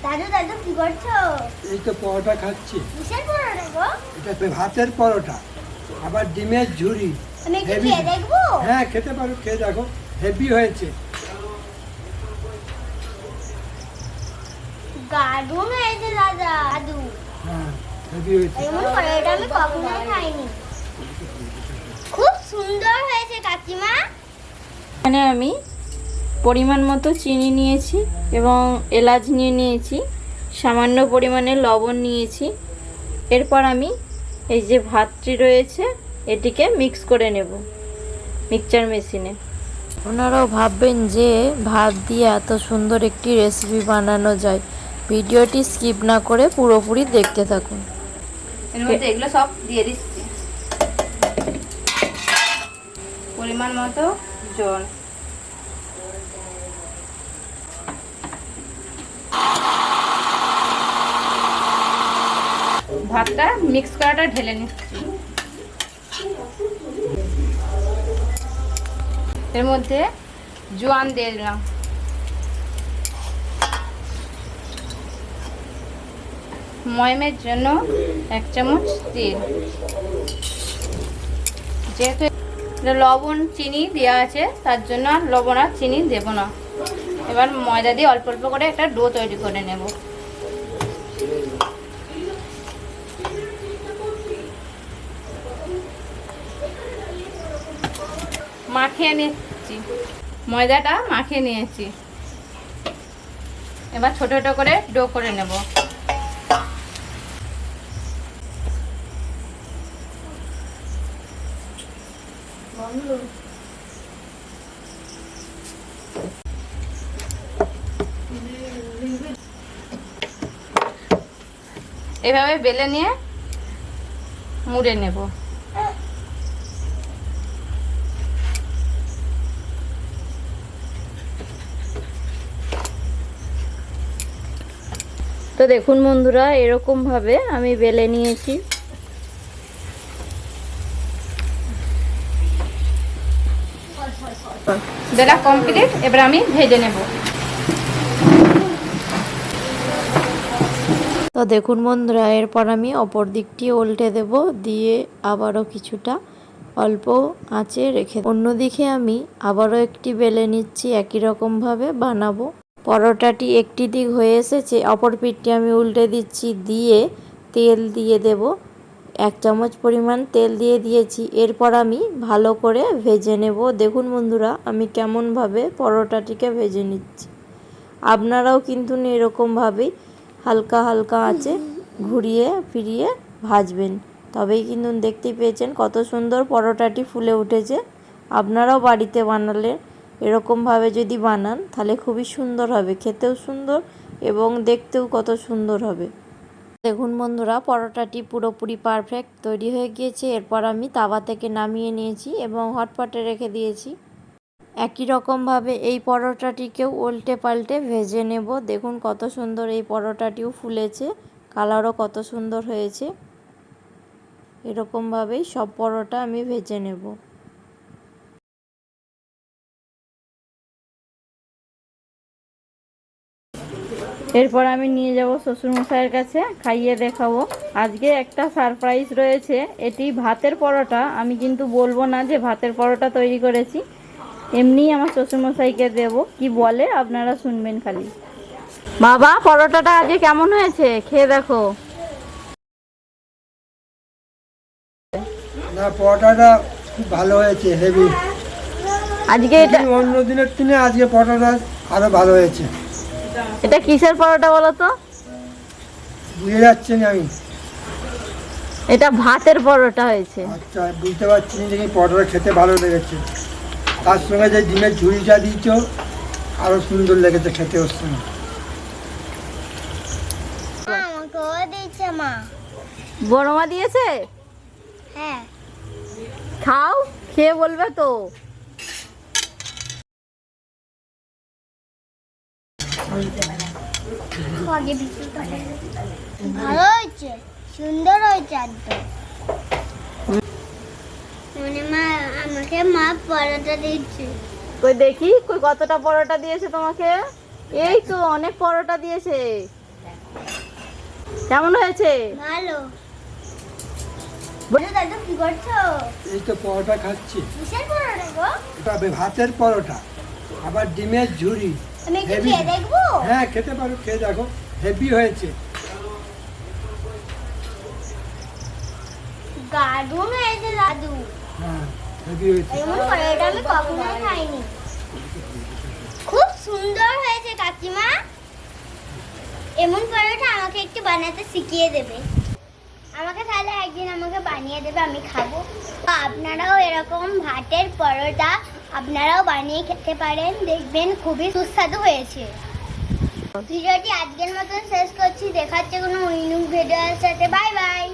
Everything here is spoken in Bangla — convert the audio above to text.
দাদু দাদু কি করছো? এই তো পরোটা খাচ্ছি। কিসের পরোটা গো? এটা ভাতের পরোটা, আবার ডিমের ঝুরি। আমি একটু হেভি। খেয়ে দেখবো? হ্যাঁ খেতে পারো, খেয়ে দেখো, হেভি হয়েছে। দারুণ হয়েছে দাদা দাদু। হ্যাঁ হেভি হয়েছে। এমন পরোটা আমি কখনো খাইনি। খুব সুন্দর হয়েছে কাকিমা। এখানে আমি পরিমাণ মতো চিনি নিয়েছি এবং এলাচ নিয়ে নিয়েছি, সামান্য পরিমাণে লবণ নিয়েছি। এরপর আমি এই যে ভাতটি রয়েছে এটিকে মিক্স করে নেব মিক্সচার মেশিনে। আপনারাও ভাববেন যে ভাত দিয়ে এত সুন্দর একটি রেসিপি বানানো যায়। ভিডিওটি স্কিপ না করে পুরোপুরি দেখতে থাকুন। এর মধ্যে এগুলো সব দিয়ে দিচ্ছি, পরিমাণ মতো জল। ভাতটা মিক্স করাটা ঢেলে নিচ্ছি। এর মধ্যে জোয়ান দিয়ে দিলাম, ময়মের জন্য 1 চামচ তেল। যেহেতু লবণ চিনি দেওয়া আছে তার জন্য আর লবণ আর চিনি দেব না। এবার ময়দা দিয়ে অল্প অল্প করে একটা ডো তৈরি করে নেব। মাখিয়ে নিচ্ছি, ময়দাটা মাখিয়ে নিয়েছি। এবার ছোট ছোট করে ডো করে নেব। এভাবে বেলে নিয়ে মুড়ে নেব। তো দেখুন বন্ধুরা, এরকম ভাবে আমি বেলে নিয়েছি। বেলা কমপ্লিট, এবার আমি ভেজে নেব। তো দেখুন বন্ধুরা, এরপর আমি অপর দিকটি উল্টে দেব, দিয়ে আবারও কিছুটা অল্প আঁচে রেখে অন্যদিকে আমি আবারও একটি বেলে নিচ্ছি, একই রকম ভাবে বানাবো। পরোটাটি একটি দিক হয়ে এসেছে, অপর পিঠটি আমি উল্টে দিচ্ছি, দিয়ে তেল দিয়ে দেব। 1 চামচ পরিমাণ তেল দিয়ে দিয়েছি। এরপর আমি ভালো করে ভেজে নেব। দেখুন বন্ধুরা, আমি কেমনভাবে পরোটাটিকে ভেজে নিচ্ছি। আপনারাও কিন্তু এরকমভাবেই হালকা হালকা আঁচে ঘুরিয়ে ফিরিয়ে ভাজবেন, তবেই কিন্তু দেখতেই পেয়েছেন কত সুন্দর পরোটাটি ফুলে উঠেছে। আপনারাও বাড়িতে বানালে এরকমভাবে যদি বানান তাহলে খুবই সুন্দর হবে, খেতেও সুন্দর এবং দেখতেও কত সুন্দর হবে। দেখুন বন্ধুরা, পরোটাটি পুরোপুরি পারফেক্ট তৈরি হয়ে গিয়েছে। এরপর আমি তাওয়া থেকে নামিয়ে নিয়েছি এবং হটপটে রেখে দিয়েছি। একই রকমভাবে এই পরোটাটিকেও উল্টে পাল্টে ভেজে নেব। দেখুন কত সুন্দর এই পরোটাটিও ফুলেছে, কালারও কত সুন্দর হয়েছে। এরকমভাবেই সব পরোটা আমি ভেজে নেব। এরপর আমি নিয়ে যাব শ্বশুরমশাইয়ের কাছে, খাইয়ে দেখাবো। আজকে একটা সারপ্রাইজ রয়েছে, এটি ভাতের পরোটা। আমি কিন্তু বলবো না যে ভাতের পরোটা তৈরি করেছি, এমনি আমার শ্বশুরমশাইকে দেব। কি বলে আপনারা শুনবেন খালি। বাবা, পরোটাটা আজকে কেমন হয়েছে খেয়ে দেখো। না পরোটাটা খুব ভালো হয়েছে, হেভি। আজকে এটা অন্য দিনের তুলনায় আজকে পরোটাটা আরো ভালো হয়েছে। এটা কিসের পরোটা বলো তো? বুঝে যাচ্ছি না আমি। এটা ভাতের পরোটা হয়েছে। আচ্ছা বুঝতে পারছি না, দেখি পরোটা খেতে ভালো লেগেছে। তার সঙ্গে যে ডিমের ঝুড়িটা দিয়েছ আরো সুন্দর লেগেছে খেতে। ওর সঙ্গে আমাকেও দিয়েছে মা। বড় মা দিয়েছে? হ্যাঁ। খাও, খেয়ে বলবে তো। ভালো হয়েছে, সুন্দর হয়েছে একদম। মানে মা আমাকে পরোটা দিয়েছে। কই দেখি, কই কতটা পরোটা দিয়েছে তোমাকে? এই তো অনেক পরোটা দিয়েছে। কেমন হয়েছে? ভালো। বলো দাদু কি করছো? এই তো পরোটা খাচ্ছি। কিসের পরোটা গো? তবে ভাতের পরোটা, আবার ডিমের ঝুড়ি। আমি একটু হেভি। খেয়ে দেখবো? হ্যাঁ খেতে পারো, খেয়ে দেখো, হেভি হয়েছে। দারুণ হয়েছে দাদু। হ্যাঁ হেভি হয়েছে। এমন পরোটা আমি কখনো খাইনি। খুব সুন্দর হয়েছে কাকিমা। এমন পরোটা আমাকে একটু বানাতে শিখিয়ে দেবে। আমাকে তাহলে একদিন আমাকে বানিয়ে দেবে, আমি খাবো। আপনারাও এরকম ভাতের পরোটা আপনারাও বানিয়ে খেতে পারেন, দেখবেন খুবই সুস্বাদু হয়েছে। ভিডিওটি আজকের মতন শেষ করছি। দেখাচ্ছে কোনো উইনিং ভিডিওর সাথে। Bye bye.